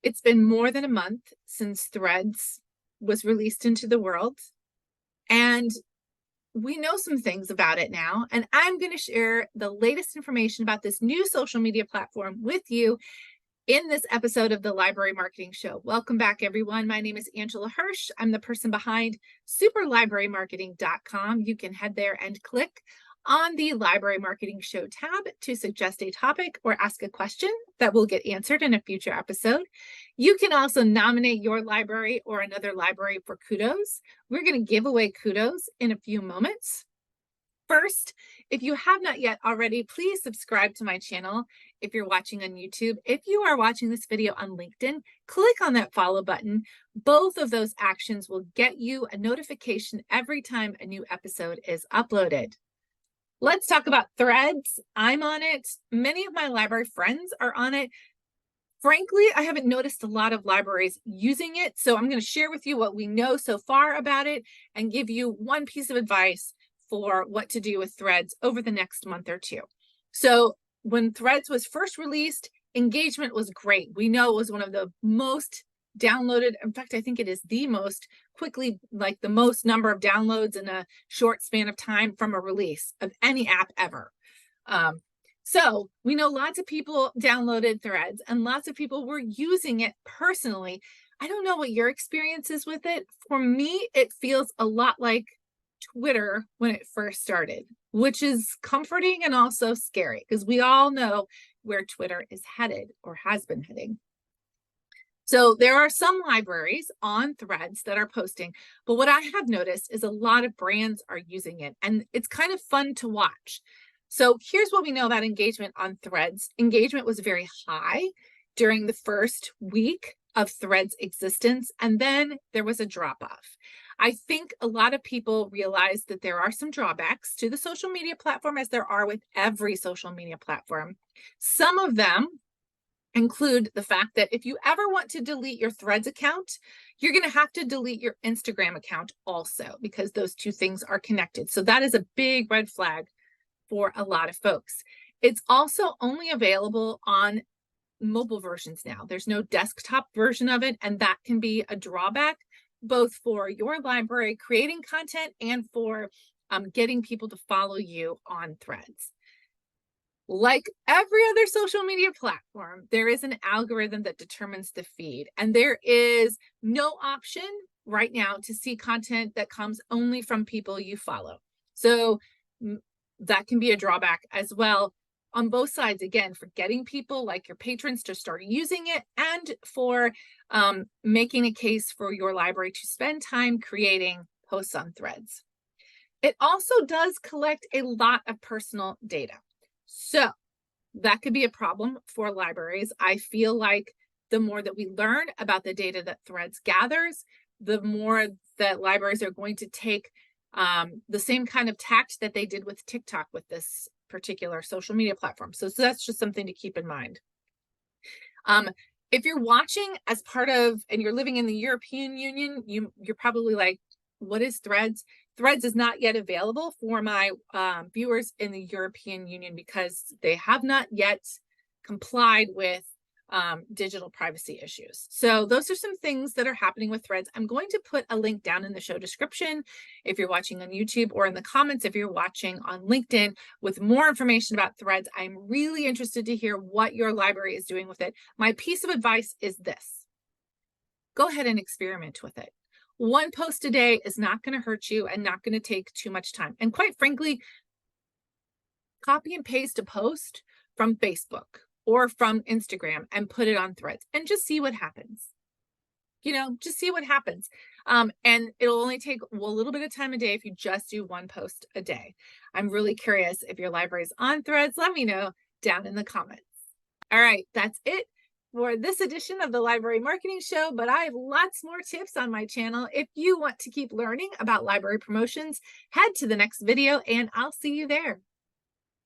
It's been more than a month since Threads was released into the world, and we know some things about it now, and I'm going to share the latest information about this new social media platform with you in this episode of the Library Marketing Show. Welcome back, everyone. My name is Angela Hursh. I'm the person behind superlibrarymarketing.com. You can head there and click on the Library Marketing Show tab to suggest a topic or ask a question that will get answered in a future episode. You can also nominate your library or another library for kudos. We're going to give away kudos in a few moments. First, if you have not yet already, please subscribe to my channel if you're watching on YouTube. If you are watching this video on LinkedIn, click on that follow button. Both of those actions will get you a notification every time a new episode is uploaded. Let's talk about Threads. I'm on it. Many of my library friends are on it. Frankly, I haven't noticed a lot of libraries using it, so I'm going to share with you what we know so far about it and give you one piece of advice for what to do with Threads over the next month or two. So when Threads was first released, engagement was great. We know it was one of the most downloaded. In fact, I think it is the most quickly, like the most number of downloads in a short span of time from a release of any app ever. So we know lots of people downloaded Threads and lots of people were using it personally. I don't know what your experience is with it. For me, it feels a lot like Twitter when it first started, which is comforting and also scary because we all know where Twitter is headed or has been heading. So there are some libraries on Threads that are posting, but what I have noticed is a lot of brands are using it, and it's kind of fun to watch. So here's what we know about engagement on Threads. Engagement was very high during the first week of Threads' existence, and then there was a drop-off. I think a lot of people realize that there are some drawbacks to the social media platform, as there are with every social media platform. Some of them include the fact that if you ever want to delete your Threads account, you're going to have to delete your Instagram account also, because those two things are connected. So that is a big red flag for a lot of folks. It's also only available on mobile versions now. There's no desktop version of it, and that can be a drawback both for your library creating content and for getting people to follow you on Threads. Like every other social media platform, there is an algorithm that determines the feed, and there is no option right now to see content that comes only from people you follow. So that can be a drawback as well on both sides, again, for getting people like your patrons to start using it and for making a case for your library to spend time creating posts on Threads. It also does collect a lot of personal data. So that could be a problem for libraries. I feel like the more that we learn about the data that Threads gathers, the more that libraries are going to take the same kind of tact that they did with TikTok with this particular social media platform. So that's just something to keep in mind. If you're watching as part of, and you're living in the European Union, you're probably like, what is Threads? Threads is not yet available for my viewers in the European Union because they have not yet complied with digital privacy issues. So those are some things that are happening with Threads. I'm going to put a link down in the show description if you're watching on YouTube, or in the comments if you're watching on LinkedIn, with more information about Threads. I'm really interested to hear what your library is doing with it. My piece of advice is this: go ahead and experiment with it. One post a day is not going to hurt you and not going to take too much time. And quite frankly, copy and paste a post from Facebook or from Instagram and put it on Threads and just see what happens. Just see what happens. And it'll only take a little bit of time a day if you just do one post a day. I'm really curious if your library is on Threads. Let me know down in the comments. All right, that's it for this edition of the Library Marketing Show, but I have lots more tips on my channel. If you want to keep learning about library promotions, head to the next video and I'll see you there.